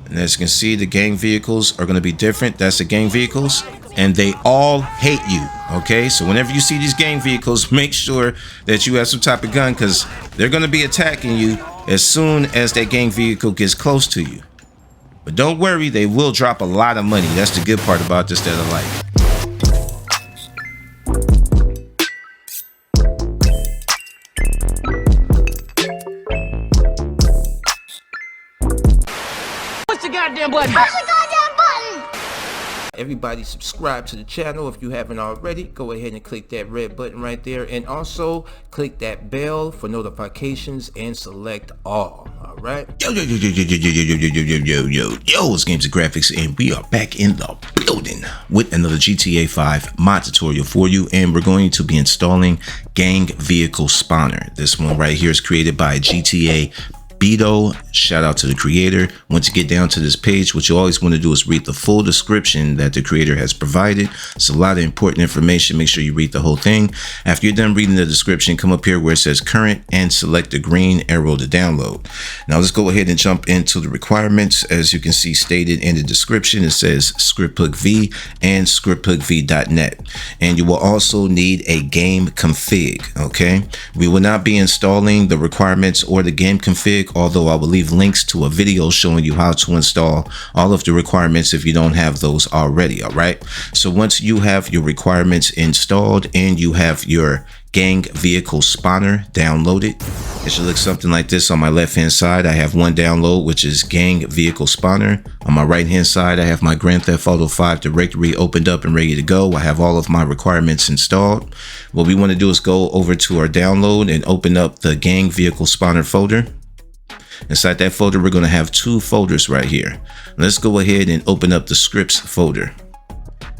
And as you can see, the gang vehicles are going to be different. That's the gang vehicles, and they all hate you. Okay, so whenever you see these gang vehicles, make sure that you have some type of gun, because they're going to be attacking you as soon as that gang vehicle gets close to you. But don't worry, they will drop a lot of money. That's the good part about this that I like. Goddamn button. Push the goddamn button. Everybody subscribe to the channel if you haven't already. Go ahead and click that red button right there, and also click that bell for notifications and select all. All right. Yo, it's Games and Graphics, and we are back in the building with another GTA 5 mod tutorial for you, and we're going to be installing Gang Vehicle Spawner. This one right here is created by GTA Beto. Shout out to the creator. Once you get down to this page, what you always want to do is read the full description that the creator has provided. It's a lot of important information. Make sure you read the whole thing. After you're done reading the description, come up here where it says current and select the green arrow to download. Now let's go ahead and jump into the requirements. As you can see stated in the description, it says scripthookv and scripthookv.net, and you will also need a game config. Okay, we will not be installing the requirements or the game config, although I will leave links to a video showing you how to install all of the requirements if you don't have those already. All right, so once you have your requirements installed and you have your Gang Vehicle Spawner downloaded, it should look something like this. On my left hand side, I have one download, which is Gang Vehicle Spawner. On my right hand side, I have my Grand Theft Auto 5 directory opened up and ready to go. I have all of my requirements installed. What we want to do is go over to our download and open up the Gang Vehicle Spawner folder. Inside that folder, we're going to have two folders right here. Let's go ahead and open up the scripts folder.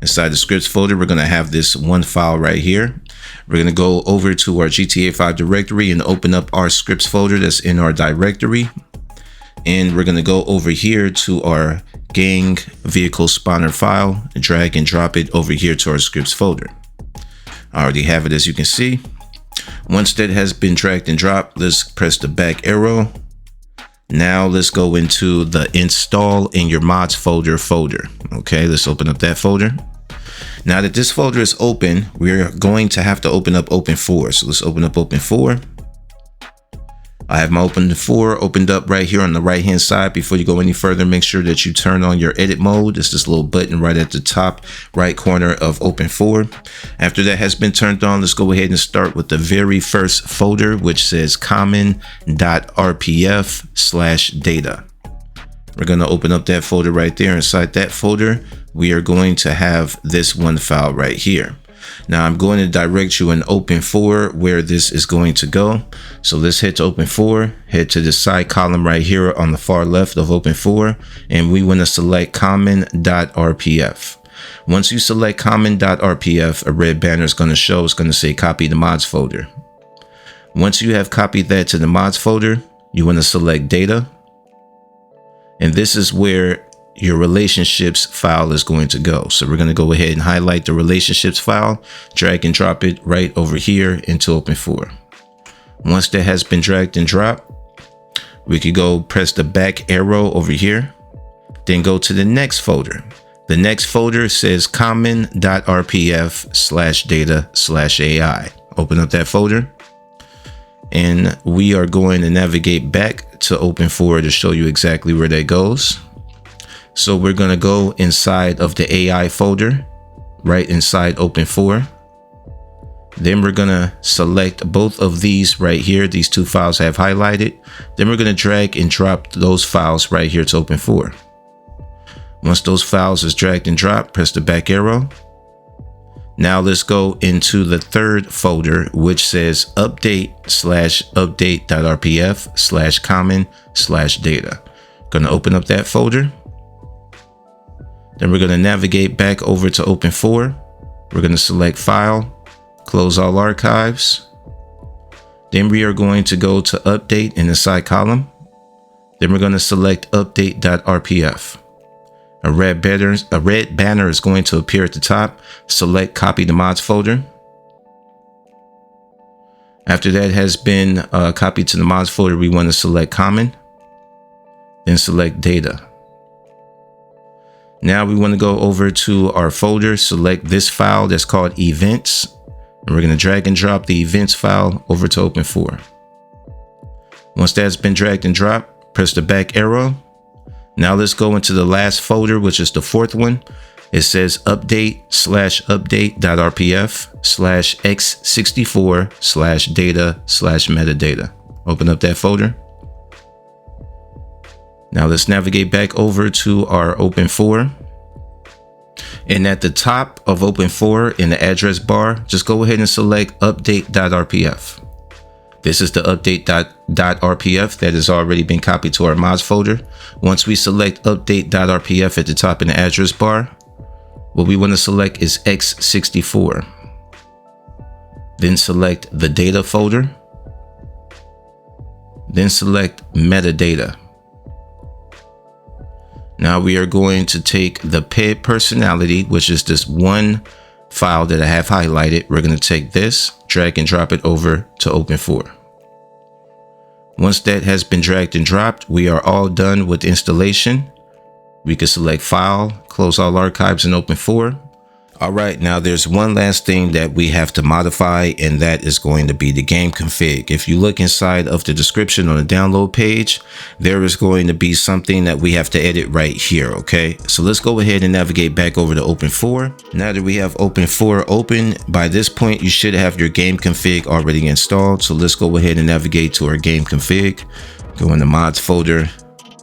Inside the scripts folder, we're going to have this one file right here. We're going to go over to our GTA 5 directory and open up our scripts folder that's in our directory. And we're going to go over here to our Gang Vehicle Spawner file and drag and drop it over here to our scripts folder. I already have it, as you can see. Once that has been dragged and dropped, let's press the back arrow. Now let's go into the install in your mods folder. Okay, let's open up that folder. Now that this folder is open, we're going to have to open up Open4. So let's open up Open4. I have my Open4 opened up right here on the right hand side. Before you go any further, make sure that you turn on your edit mode. It's this little button right at the top right corner of Open4. After that has been turned on, let's go ahead and start with the very first folder, which says common.rpf/data. We're going to open up that folder right there. Inside that folder, we are going to have this one file right here. Now I'm going to direct you in Open4 where this is going to go. So let's head to Open4, head to the side column right here on the far left of Open4, and we want to select common.rpf. Once you select common.rpf, a red banner is going to show. It's going to say copy the mods folder. Once you have copied that to the mods folder, you want to select data. And this is where your relationships file is going to go. So we're going to go ahead and highlight the relationships file, drag and drop it right over here into Open4. Once that has been dragged and dropped, we could go press the back arrow over here, then go to the next folder. The next folder says common.rpf/data/AI. Open up that folder. And we are going to navigate back to Open4 to show you exactly where that goes. So we're going to go inside of the AI folder, right inside Open4. Then we're going to select both of these right here. These two files have highlighted. Then we're going to drag and drop those files right here to Open4. Once those files is dragged and dropped, press the back arrow. Now let's go into the third folder, which says update/update.rpf/common/data. Gonna open up that folder. Then we're gonna navigate back over to Open4. We're gonna select File, close all archives. Then we are going to go to Update in the side column. Then we're gonna select update.rpf. A red banner is going to appear at the top. Select copy the mods folder. After that has been copied to the mods folder, we want to select common, then select data. Now we want to go over to our folder, select this file that's called events, and we're going to drag and drop the events file over to Open4. Once that's been dragged and dropped, press the back arrow. Now let's go into the last folder, which is the fourth one. It says update/update.rpf/x64/data/metadata. Open up that folder. Now let's navigate back over to our Open4. And at the top of Open4 in the address bar, just go ahead and select update.rpf. This is the update.rpf that has already been copied to our mods folder. Once we select update.rpf at the top in the address bar, what we want to select is x64. Then select the data folder. Then select metadata. Now we are going to take the PED personality, which is this one file that I have highlighted. We're going to take this, drag and drop it over to Open4. Once that has been dragged and dropped, we are all done with installation. We can select File, close all archives in Open4. All right, now there's one last thing that we have to modify, and that is going to be the game config. If you look inside of the description on the download page, there is going to be something that we have to edit right here, okay? So let's go ahead and navigate back over to Open4. Now that we have Open4 open, by this point, you should have your game config already installed. So let's go ahead and navigate to our game config. Go in the mods folder,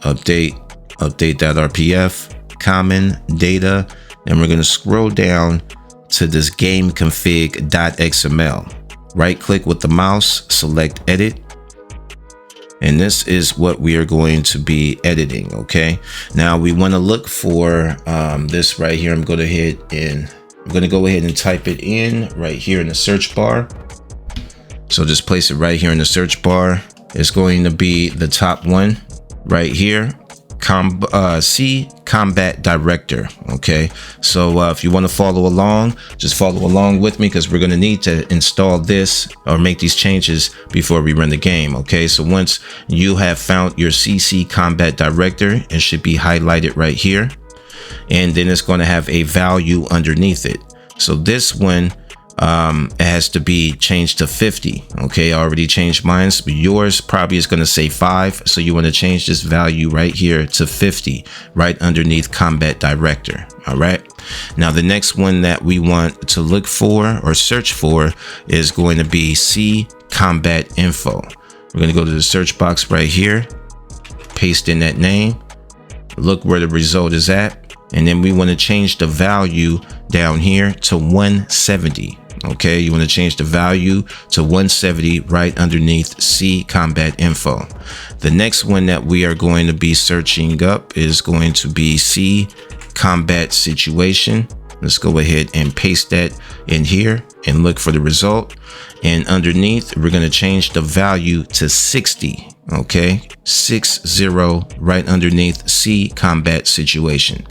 update.rpf, common, data, and we're going to scroll down to this game config.xml. Right click with the mouse, select edit. And this is what we are going to be editing. Okay. Now we want to look for this right here. I'm going to go ahead and type it in right here in the search bar. So just place it right here in the search bar. It's going to be the top one right here. C combat director. Okay, so if you want to follow along, just follow along with me, because we're going to need to install this or make these changes before we run the game. Okay, so once you have found your CC combat director, it should be highlighted right here, and then it's going to have a value underneath it. So this one it has to be changed to 50. Okay, I already changed mine, but yours probably is going to say 5. So you want to change this value right here to 50, right underneath combat director. All right, now the next one that we want to look for or search for is going to be C combat info. We're going to go to the search box right here, paste in that name, look where the result is at, and then we want to change the value down here to 170. Okay, you want to change the value to 170 right underneath C combat info. The next one that we are going to be searching up is going to be C combat situation. Let's go ahead and paste that in here and look for the result. And underneath, we're going to change the value to 60. Okay, 60 right underneath C combat situation.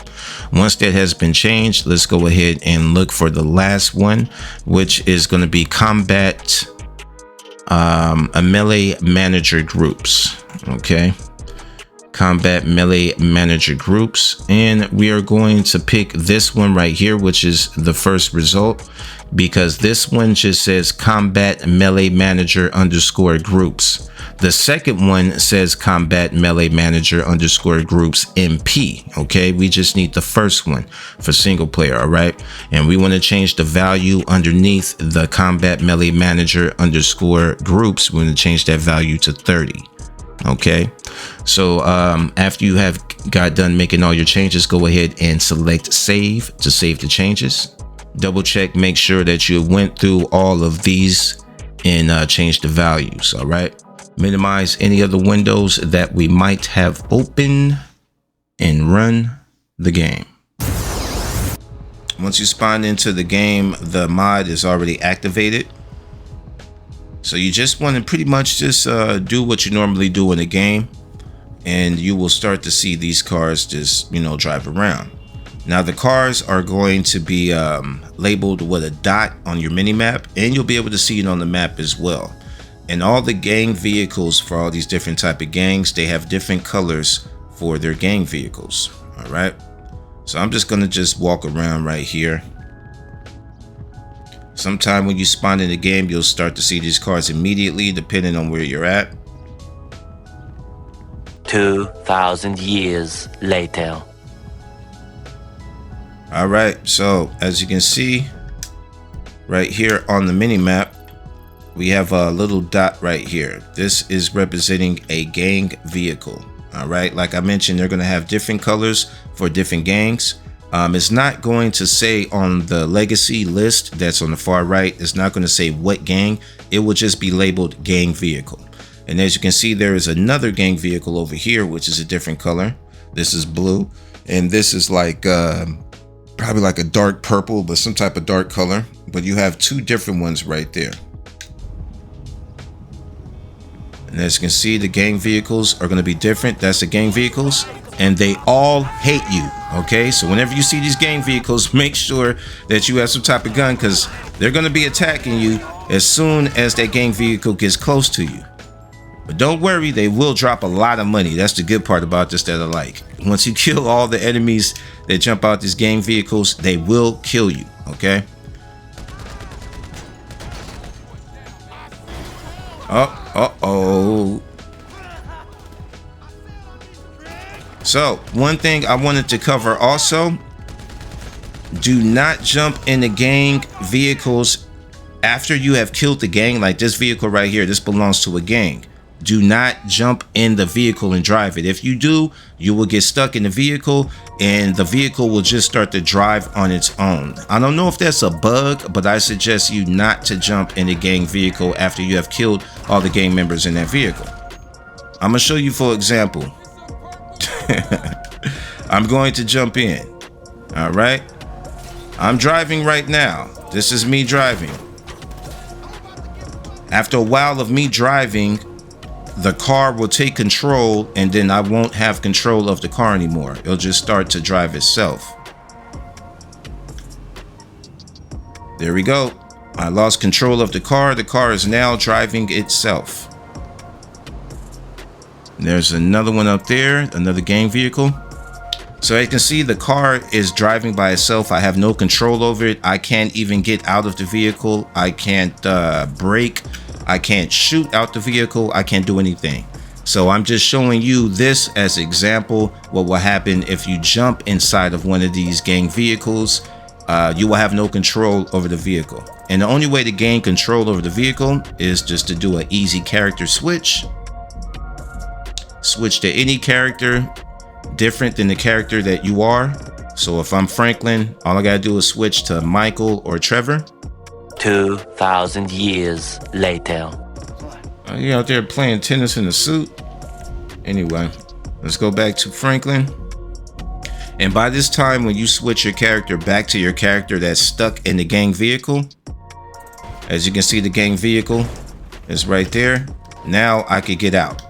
Once that has been changed, let's go ahead and look for the last one, which is going to be combat a melee manager groups. Okay, combat melee manager groups, and we are going to pick this one right here, which is the first result, because this one just says combat melee manager underscore groups. The second one says combat melee manager underscore groups MP. Okay, we just need the first one for single player. All right, and we want to change the value underneath the combat melee manager underscore groups. We want to change that value to 30. Okay, so after you have got done making all your changes, go ahead and select save to save the changes. Double check, make sure that you went through all of these and change the values. All right, minimize any other windows that we might have open and run the game. Once you spawn into the game, the mod is already activated. So you just want to pretty much just do what you normally do in a game, and you will start to see these cars just, drive around. Now the cars are going to be labeled with a dot on your mini map, and you'll be able to see it on the map as well. And all the gang vehicles for all these different type of gangs, they have different colors for their gang vehicles. All right. So I'm just gonna just walk around right here. Sometime when you spawn in the game, you'll start to see these cars immediately, depending on where you're at. 2,000 years later. All right, so as you can see right here on the mini map, we have a little dot right here. This is representing a gang vehicle. All right, like I mentioned, they're going to have different colors for different gangs. It's not going to say on the legacy list that's on the far right, it's not going to say what gang. It will just be labeled gang vehicle. And as you can see, there is another gang vehicle over here, which is a different color. This is blue, and this is like probably like a dark purple, but some type of dark color. But you have two different ones right there. And as you can see, the gang vehicles are going to be different. That's the gang vehicles, and they all hate you. Okay, so whenever you see these gang vehicles, make sure that you have some type of gun, because they're going to be attacking you as soon as that gang vehicle gets close to you. But don't worry, they will drop a lot of money. That's the good part about this that I like. Once you kill all the enemies that jump out these gang vehicles, they will kill you, okay? Uh-oh. So, one thing I wanted to cover also, do not jump in the gang vehicles after you have killed the gang. Like this vehicle right here, this belongs to a gang. Do not jump in the vehicle and drive it. If you do, you will get stuck in the vehicle and the vehicle will just start to drive on its own. I don't know if that's a bug, but I suggest you not to jump in the gang vehicle after you have killed all the gang members in that vehicle. I'm gonna show you for example. I'm going to jump in. All right. I'm driving right now. This is me driving. After a while of me driving, the car will take control, and then I won't have control of the car anymore. It'll just start to drive itself. There we go. I lost control of the car. The car is now driving itself. There's another one up there, another gang vehicle. So you can see the car is driving by itself. I have no control over it. I can't even get out of the vehicle. I can't brake. I can't shoot out the vehicle. I can't do anything. So I'm just showing you this as an example. What will happen if you jump inside of one of these gang vehicles? You will have no control over the vehicle. And the only way to gain control over the vehicle is just to do an easy character switch. Switch to any character different than the character that you are. So if I'm Franklin, all I gotta do is switch to Michael or Trevor. 2,000 years later. You out there playing tennis in a suit. Anyway, let's go back to Franklin. And by this time, when you switch your character back to your character that's stuck in the gang vehicle, as you can see, the gang vehicle is right there. Now I could get out.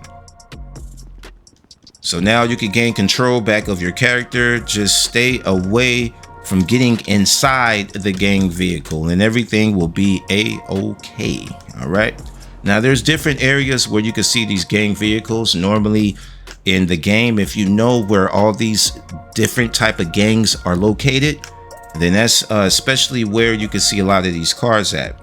So now you can gain control back of your character. Just stay away from getting inside the gang vehicle and everything will be a-okay. All right. Now there's different areas where you can see these gang vehicles. Normally in the game, if you know where all these different type of gangs are located, then that's especially where you can see a lot of these cars at.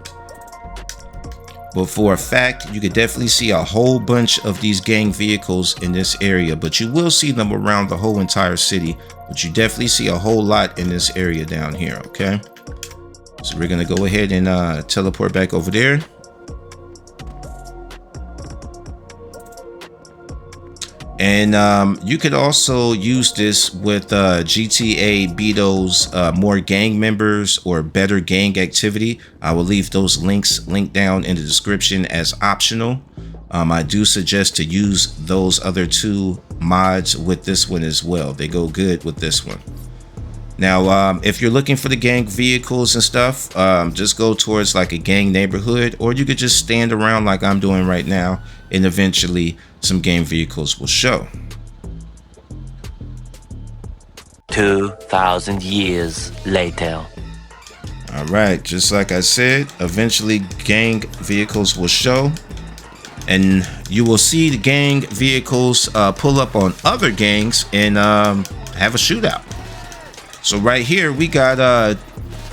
But for a fact, you could definitely see a whole bunch of these gang vehicles in this area, but you will see them around the whole entire city. But you definitely see a whole lot in this area down here, okay? So we're gonna go ahead and teleport back over there. And you could also use this with GTA Beto's more gang members or better gang activity. I will leave those links linked down in the description as optional. I do suggest to use those other two mods with this one as well. They go good with this one. Now, if you're looking for the gang vehicles and stuff, just go towards like a gang neighborhood, or you could just stand around like I'm doing right now, and eventually some gang vehicles will show. 2,000 years later. All right, just like I said, eventually gang vehicles will show, and you will see the gang vehicles pull up on other gangs and have a shootout. So right here we got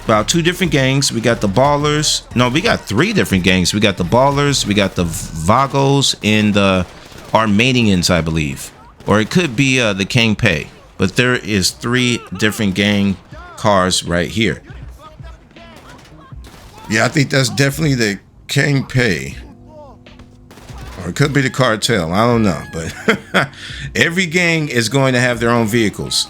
about 2 different gangs. We got the Ballers. No, we got 3 different gangs. We got the Ballers, we got the Vagos, and the Armenians, I believe. Or it could be the King Pay. But there is 3 different gang cars right here. Yeah, I think that's definitely the King Pay. Or it could be the cartel. I don't know. But every gang is going to have their own vehicles.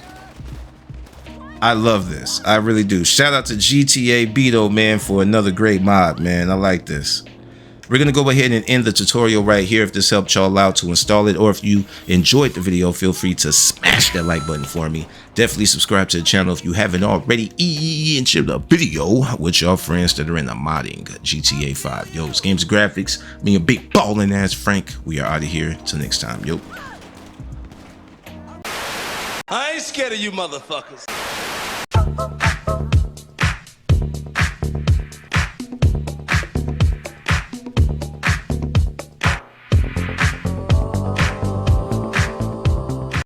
I love this. I really do. Shout out to GTA Beto, man, for another great mod, man. I like this. We're going to go ahead and end the tutorial right here. If this helped y'all out to install it, or if you enjoyed the video, feel free to smash that like button for me. Definitely subscribe to the channel if you haven't already, and share the video with your friends that are in the modding GTA 5. Yo, it's Games and Graphics. Me and big ballin' ass Frank. We are out of here. Till next time. Yo. I ain't scared of you motherfuckers.